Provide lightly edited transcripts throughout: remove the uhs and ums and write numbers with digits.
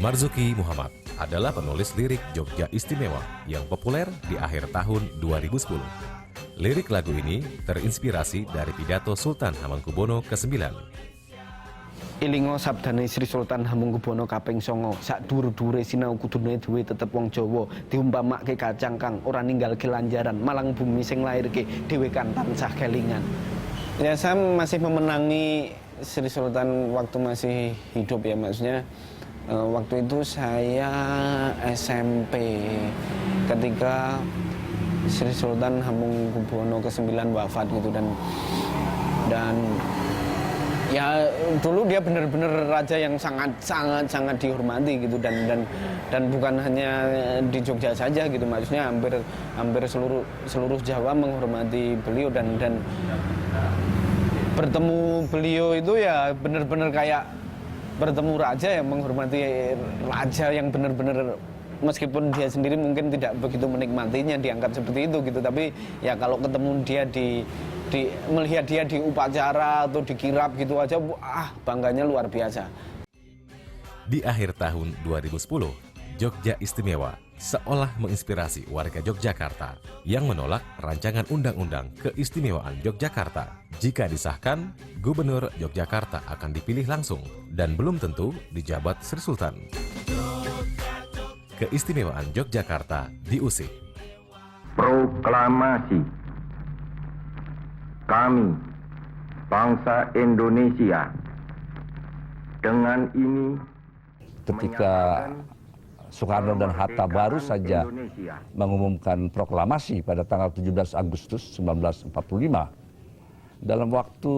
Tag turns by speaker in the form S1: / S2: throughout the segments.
S1: Marzuki Muhammad adalah penulis lirik Jogja Istimewa yang populer di akhir tahun 2010. Lirik lagu ini terinspirasi dari pidato Sultan Hamengkubuwono ke-9.
S2: Ilingo sabdane Sri Sultan Hamengkubuwono kaping 9, sak dhuwur-dhuwure sinau kudune duwe tetep wong Jawa, diumpamake kacang kang ora ninggalke lanjaran, malang bumi sing lairke dhewe kan tansah kelingan. Ya, saya masih memenangi Sri Sultan waktu masih hidup ya, maksudnya waktu itu saya SMP ketika Sri Sultan Hamengkubuwono ke-9 wafat gitu, dan ya dulu dia benar-benar raja yang sangat dihormati gitu, dan bukan hanya di Jogja saja gitu, maksudnya hampir seluruh Jawa menghormati beliau, dan bertemu beliau itu ya benar-benar kayak bertemu raja yang menghormati raja yang benar-benar, meskipun dia sendiri mungkin tidak begitu menikmatinya diangkat seperti itu gitu, tapi ya kalau ketemu dia melihat dia di upacara atau di kirap gitu aja, bangganya luar biasa.
S1: Di akhir tahun 2010, Jogja Istimewa seolah menginspirasi warga Yogyakarta yang menolak rancangan Undang-Undang Keistimewaan Yogyakarta. Jika disahkan, Gubernur Yogyakarta akan dipilih langsung dan belum tentu dijabat Sri Sultan. Keistimewaan Yogyakarta diusik.
S3: Proklamasi. Kami, bangsa Indonesia, dengan ini
S4: ketika Soekarno dan Hatta baru saja mengumumkan proklamasi pada tanggal 17 Agustus 1945. Dalam waktu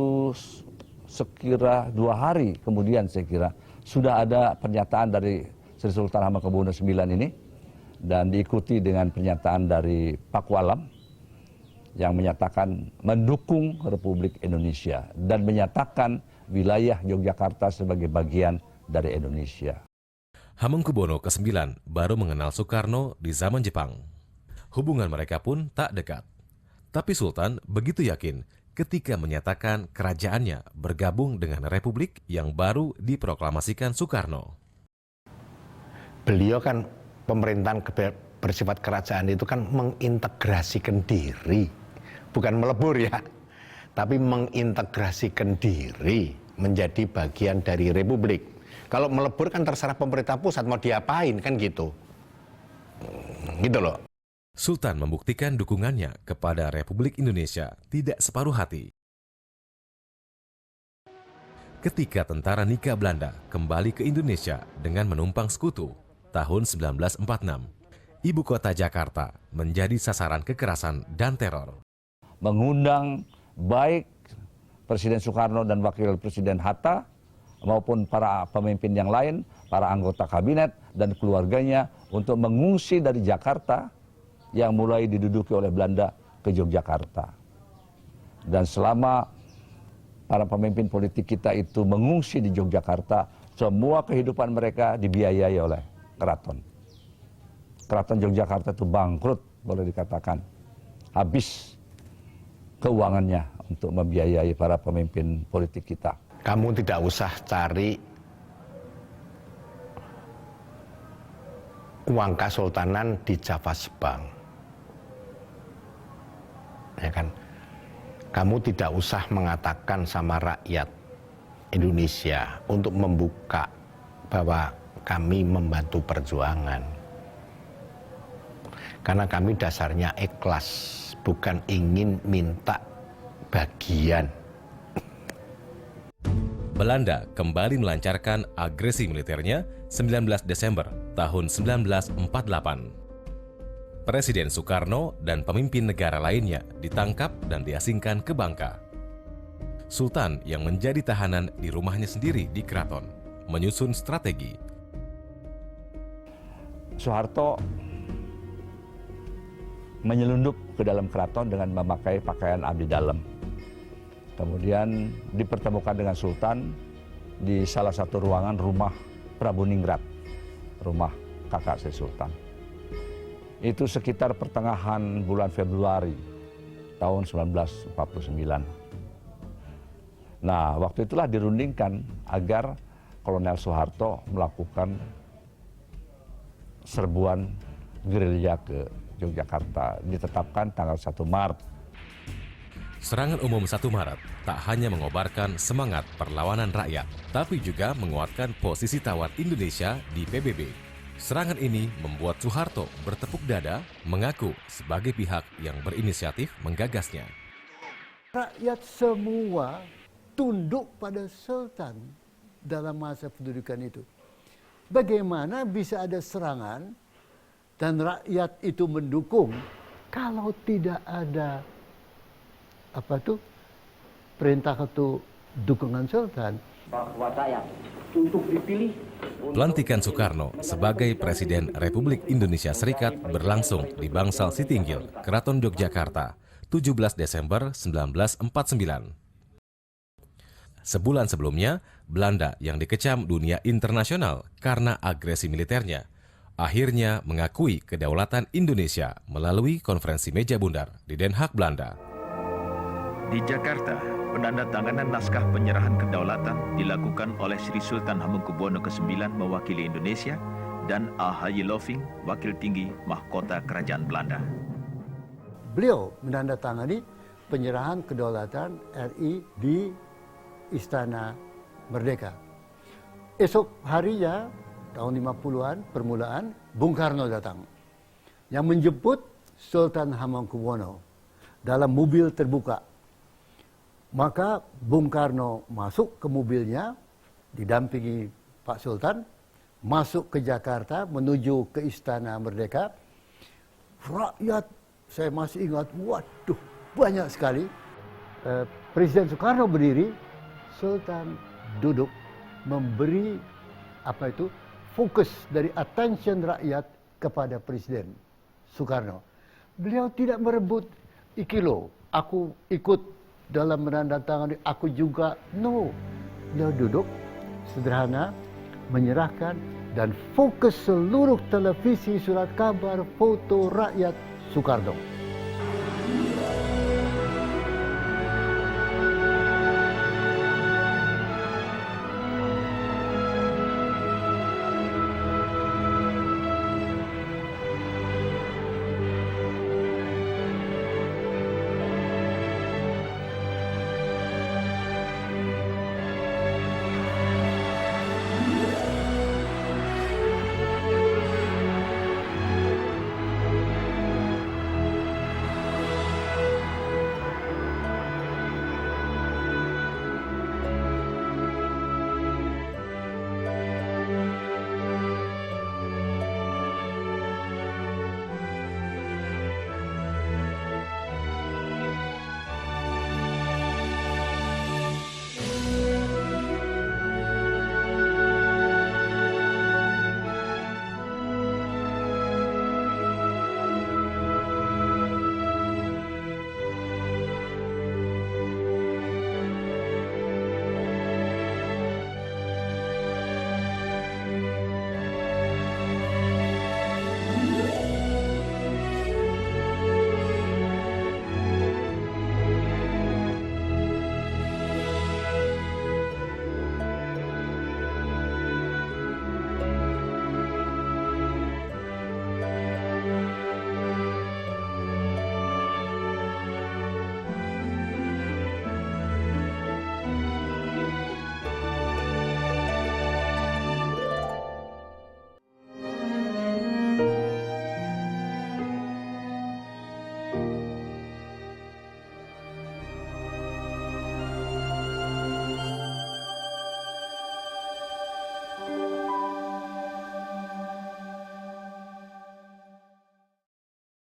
S4: sekira 2 hari kemudian saya kira sudah ada pernyataan dari Sri Sultan Hamengkubuwono IX ini, dan diikuti dengan pernyataan dari Pakualam yang menyatakan mendukung Republik Indonesia dan menyatakan wilayah Yogyakarta sebagai bagian dari Indonesia.
S1: Hamengkubuwono ke-9 baru mengenal Soekarno di zaman Jepang. Hubungan mereka pun tak dekat. Tapi Sultan begitu yakin ketika menyatakan kerajaannya bergabung dengan Republik yang baru diproklamasikan Soekarno.
S5: Beliau kan pemerintahan bersifat kerajaan itu kan mengintegrasikan diri, bukan melebur ya, tapi mengintegrasikan diri menjadi bagian dari Republik. Kalau melebur kan terserah pemerintah pusat mau diapain kan gitu. Gitu loh.
S1: Sultan membuktikan dukungannya kepada Republik Indonesia tidak separuh hati. Ketika tentara Nika Belanda kembali ke Indonesia dengan menumpang sekutu tahun 1946, ibu kota Jakarta menjadi sasaran kekerasan dan teror.
S4: Mengundang baik Presiden Soekarno dan Wakil Presiden Hatta maupun para pemimpin yang lain, para anggota kabinet dan keluarganya untuk mengungsi dari Jakarta yang mulai diduduki oleh Belanda ke Yogyakarta. Dan selama para pemimpin politik kita itu mengungsi di Yogyakarta, semua kehidupan mereka dibiayai oleh keraton. Keraton Yogyakarta itu bangkrut, boleh dikatakan. Habis keuangannya untuk membiayai para pemimpin politik kita.
S5: Kamu tidak usah cari uang kesultanan di Java Sebang. Ya kan? Kamu tidak usah mengatakan sama rakyat Indonesia untuk membuka bahwa kami membantu perjuangan. Karena kami dasarnya ikhlas, bukan ingin minta bagian.
S1: Belanda kembali melancarkan agresi militernya 19 Desember tahun 1948. Presiden Soekarno dan pemimpin negara lainnya ditangkap dan diasingkan ke Bangka. Sultan yang menjadi tahanan di rumahnya sendiri di keraton menyusun strategi.
S4: Soeharto menyelundup ke dalam keraton dengan memakai pakaian abdi dalam. Kemudian dipertemukan dengan Sultan di salah satu ruangan rumah Prabu Ningrat, rumah kakak Sri Sultan. Itu sekitar pertengahan bulan Februari tahun 1949. Nah, waktu itulah dirundingkan agar Kolonel Soeharto melakukan serbuan gerilya ke Yogyakarta ditetapkan tanggal 1 Maret.
S1: Serangan umum 1 Maret tak hanya mengobarkan semangat perlawanan rakyat, tapi juga menguatkan posisi tawar Indonesia di PBB. Serangan ini membuat Soeharto bertepuk dada mengaku sebagai pihak yang berinisiatif menggagasnya.
S6: Rakyat semua tunduk pada Sultan dalam masa pendudukan itu. Bagaimana bisa ada serangan dan rakyat itu mendukung kalau tidak ada perintah atau dukungan Sultan?
S7: Bahwa saya untuk dipilih.
S1: Pelantikan Soekarno sebagai Presiden Republik Indonesia Serikat berlangsung di Bangsal Sitinggil, Keraton Yogyakarta, 17 Desember 1949. Sebulan sebelumnya, Belanda yang dikecam dunia internasional karena agresi militernya, akhirnya mengakui kedaulatan Indonesia melalui konferensi meja bundar di Den Haag, Belanda.
S8: Di Jakarta, penandatanganan naskah penyerahan kedaulatan dilakukan oleh Sri Sultan Hamengkubuwono ke-9 mewakili Indonesia dan A.H. Loving, Wakil Tinggi Mahkota Kerajaan Belanda.
S6: Beliau menandatangani penyerahan kedaulatan RI di Istana Merdeka. Esok harinya, tahun 50-an, permulaan, Bung Karno datang yang menjemput Sultan Hamengkubuwono dalam mobil terbuka. Maka Bung Karno masuk ke mobilnya, didampingi Pak Sultan, masuk ke Jakarta, menuju ke Istana Merdeka. Rakyat, saya masih ingat, waduh, banyak sekali. Presiden Soekarno berdiri, Sultan duduk, memberi fokus dari attention rakyat kepada Presiden Soekarno. Beliau tidak merebut, iki lo, aku ikut dalam menandatangani, aku juga, no. Beliau duduk sederhana, menyerahkan, dan fokus seluruh televisi, surat kabar, foto rakyat Soekarno.